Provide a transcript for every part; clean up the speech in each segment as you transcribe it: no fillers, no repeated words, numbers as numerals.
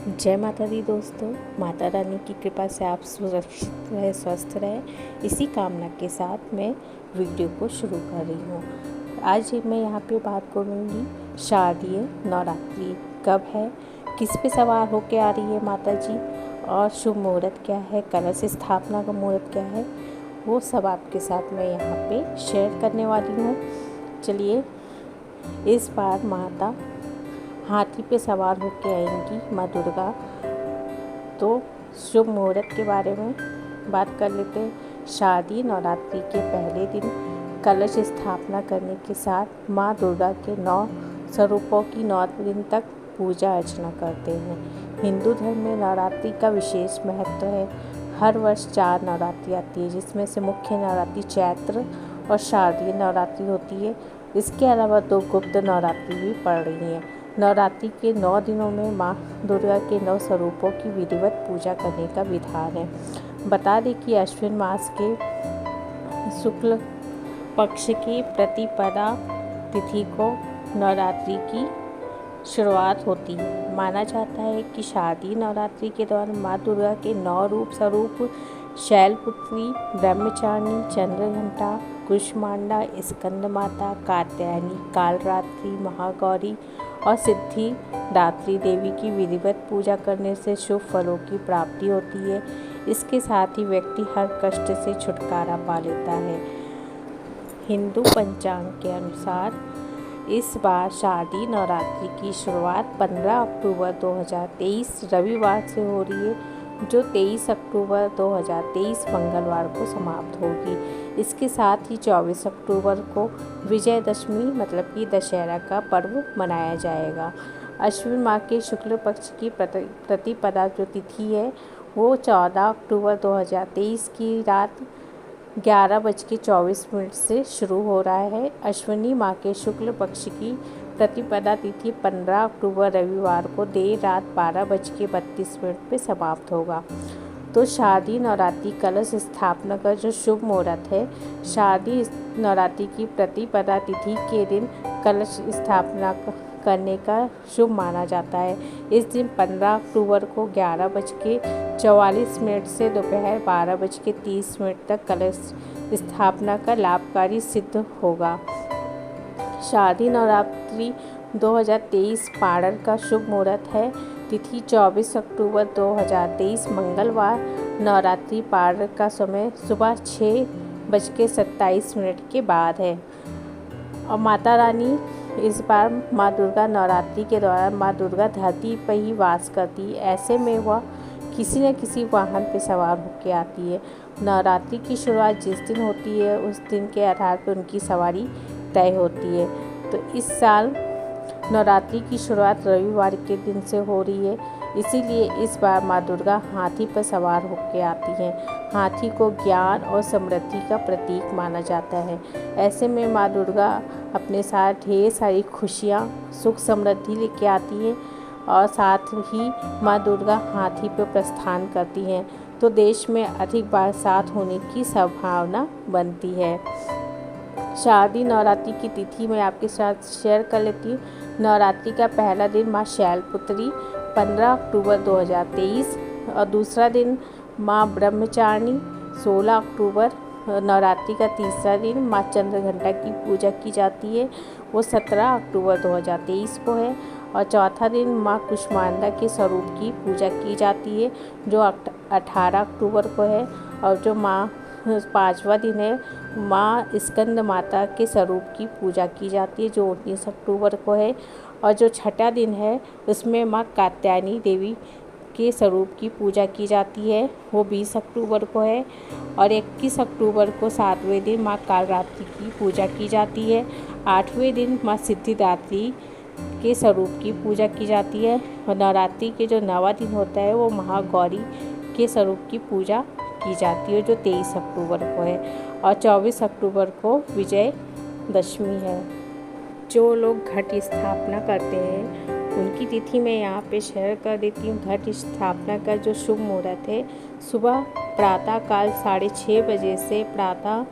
जय माता दी दोस्तों। माता रानी की कृपा से आप सुरक्षित रहे, स्वस्थ रहे, इसी कामना के साथ मैं वीडियो को शुरू कर रही हूँ। आज मैं यहाँ पे बात करूँगी शारदीय नवरात्रि कब है, किस पे सवार होके आ रही है माता जी, और शुभ मुहूर्त क्या है, कलश स्थापना का मुहूर्त क्या है, वो सब आपके साथ मैं यहाँ पे शेयर करने वाली हूँ। चलिए, इस बार माता हाथी पे सवार होकर आएंगी माँ दुर्गा। तो शुभ मुहूर्त के बारे में बात कर लेते हैं। शारदीय नवरात्रि के पहले दिन कलश स्थापना करने के साथ माँ दुर्गा के 9 स्वरूपों की 9 दिन तक पूजा अर्चना करते हैं। हिंदू धर्म में नवरात्रि का विशेष महत्व है। हर वर्ष 4 नवरात्रि आती है, जिसमें से मुख्य नवरात्रि चैत्र और शारदीय नवरात्रि होती है। इसके अलावा 2 गुप्त नवरात्रि भी पड़ रही हैं। नवरात्रि के 9 दिनों में माँ दुर्गा के 9 स्वरूपों की विधिवत पूजा करने का विधान है। बता दें कि अश्विन मास के शुक्ल पक्ष की प्रतिपदा तिथि को नवरात्रि की शुरुआत होती है। माना जाता है कि शारदीय नवरात्रि के दौरान माँ दुर्गा के 9 रूप स्वरूप शैलपुत्री, ब्रह्मचारिणी, चंद्रघंटा, कुष्मांडा, स्कंद माता, कात्यायनी, कालरात्रि, महागौरी और सिद्धिदात्री देवी की विधिवत पूजा करने से शुभ फलों की प्राप्ति होती है। इसके साथ ही व्यक्ति हर कष्ट से छुटकारा पा लेता है। हिंदू पंचांग के अनुसार इस बार शारदीय नवरात्रि की शुरुआत 15 अक्टूबर 2023 रविवार से हो रही है, जो 23 अक्टूबर 2023 मंगलवार को समाप्त होगी। इसके साथ ही 24 अक्टूबर को विजयदशमी मतलब कि दशहरा का पर्व मनाया जाएगा। अश्विन माह के शुक्ल पक्ष की प्रतिपदा जो तिथि है वो 14 अक्टूबर 2023 की रात 11:24 से शुरू हो रहा है। अश्विनी माह के शुक्ल पक्ष की प्रतिपदा तिथि 15 अक्टूबर रविवार को देर रात 12:32 पे समाप्त होगा। तो शारदीय नवरात्रि कलश स्थापना का जो शुभ मुहूर्त है, शारदीय नवरात्रि की प्रतिपदा तिथि के दिन कलश स्थापना करने का शुभ माना जाता है। इस दिन 15 अक्टूबर को 11:44 से दोपहर 12:30 तक कलश स्थापना का लाभकारी सिद्ध होगा। शारदीय नवरात्रि 2023 पाड़र का शुभ मुहूर्त है। तिथि 24 अक्टूबर 2023 मंगलवार। नवरात्रि पाड़र का समय सुबह 6:27 के बाद है। और माता रानी इस बार माँ दुर्गा नवरात्रि के दौरान माँ दुर्गा धरती पर ही वास करती है। ऐसे में वह किसी न किसी वाहन पर सवार होकर आती है। नवरात्रि की शुरुआत जिस दिन होती है उस दिन के आधार पर उनकी सवारी तय होती है। तो इस साल नवरात्रि की शुरुआत रविवार के दिन से हो रही है, इसीलिए इस बार माँ दुर्गा हाथी पर सवार होकर आती हैं। हाथी को ज्ञान और समृद्धि का प्रतीक माना जाता है। ऐसे में माँ दुर्गा अपने साथ ढेर सारी खुशियाँ, सुख समृद्धि लेके आती हैं और साथ ही माँ दुर्गा हाथी पर प्रस्थान करती हैं, तो देश में अधिक बरसात होने की संभावना बनती है। शारदीय नवरात्रि की तिथि मैं आपके साथ शेयर कर लेती हूँ। नवरात्रि का पहला दिन माँ शैलपुत्री 15 अक्टूबर 2023 और दूसरा दिन माँ ब्रह्मचारिणी 16 अक्टूबर। नवरात्रि का तीसरा दिन माँ चंद्रघंटा की पूजा की जाती है, वो 17 अक्टूबर 2023 को है। और चौथा दिन माँ कुष्मांडा के स्वरूप की पूजा की जाती है, जो 18 अक्टूबर को है। और जो माँ 5वां दिन है माँ स्कंद माता के स्वरूप की पूजा की जाती है, जो 19 अक्टूबर को है। और जो छठा दिन है उसमें माँ कात्यायनी देवी के स्वरूप की पूजा की जाती है, वो 20 अक्टूबर को है। और 21 अक्टूबर को 7वें दिन माँ कालरात्रि की पूजा की जाती है। 8वें दिन माँ सिद्धिदात्री के स्वरूप की पूजा की जाती है। और नवरात्रि के जो 9वां दिन होता है वो महागौरी के स्वरूप की पूजा की जाती है, जो 23 अक्टूबर को है। और 24 अक्टूबर को विजयदशमी है। जो लोग घट स्थापना करते हैं उनकी तिथि मैं यहाँ पे शेयर कर देती हूँ। घट स्थापना का जो शुभ मुहूर्त है सुबह प्रातः काल 6:30 बजे से प्रातः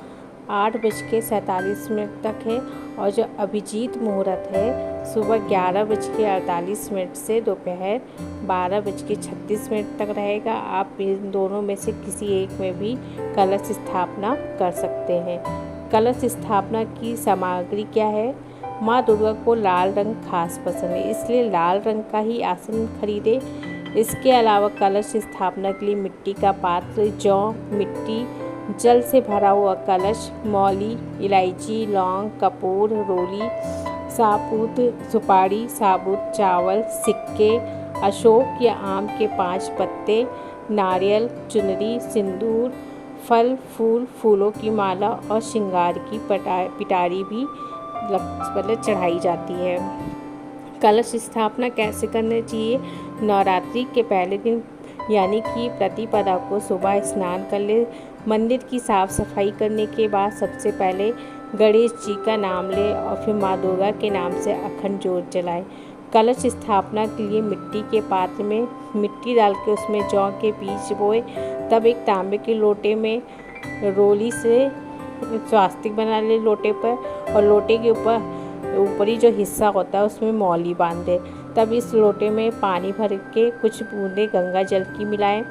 8:47 तक है और जो अभिजीत मुहूर्त है सुबह 11:48 से दोपहर 12:36 तक रहेगा। आप इन दोनों में से किसी एक में भी कलश स्थापना कर सकते हैं। कलश स्थापना की सामग्री क्या है? माँ दुर्गा को लाल रंग खास पसंद है, इसलिए लाल रंग का ही आसन खरीदे। इसके अलावा कलश स्थापना के लिए मिट्टी का पात्र, जौ, मिट्टी, जल से भरा हुआ कलश, मौली, इलायची, लौंग, कपूर, रोली, साबुत सुपारी, साबुत चावल, सिक्के, अशोक या आम के 5 पत्ते, नारियल, चुनरी, सिंदूर, फल, फूल, फूलों की माला और श्रृंगार की पिटारी भी चढ़ाई जाती है। कलश स्थापना कैसे करना चाहिए? नवरात्रि के पहले दिन यानी कि प्रतिपदा को सुबह स्नान कर ले। मंदिर की साफ सफाई करने के बाद सबसे पहले गणेश जी का नाम ले और फिर माँ दुर्गा के नाम से अखंड ज्योत जलाए। कलश स्थापना के लिए मिट्टी के पात्र में मिट्टी डाल के उसमें जौ के बीज बोए, तब एक तांबे के लोटे में रोली से स्वास्तिक बना ले लोटे पर, और लोटे के ऊपरी जो हिस्सा होता है उसमें मौली बांध दे। तब इस लोटे में पानी भर के कुछ बूंदे गंगा जल की मिलाएं,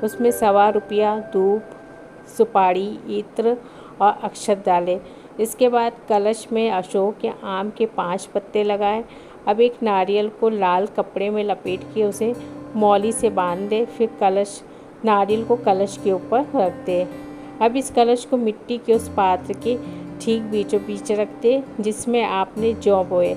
उसमें ₹1.25 धूप, सुपारी, इत्र और अक्षत डालें। इसके बाद कलश में अशोक या आम के 5 पत्ते लगाएं। अब एक नारियल को लाल कपड़े में लपेट के उसे मौली से बांध दें, फिर नारियल को कलश के ऊपर रख दें। अब इस कलश को मिट्टी के उस पात्र के ठीक बीचों बीच रख दें जिसमें आपने जौ बोए।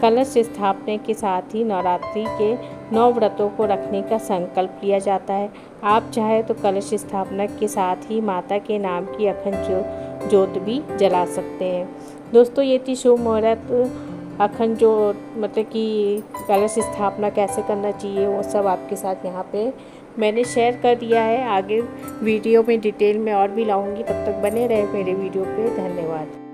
कलश स्थापना के साथ ही नवरात्रि के 9 व्रतों को रखने का संकल्प लिया जाता है। आप चाहे तो कलश स्थापना के साथ ही माता के नाम की अखंड ज्योत भी जला सकते हैं। दोस्तों, ये थी शुभ मुहूर्त, अखंड ज्योत मतलब कि कलश स्थापना कैसे करना चाहिए वो सब आपके साथ यहाँ पे मैंने शेयर कर दिया है। आगे वीडियो में डिटेल में और भी लाऊंगी, तब तक बने रहे मेरे वीडियो पे। धन्यवाद।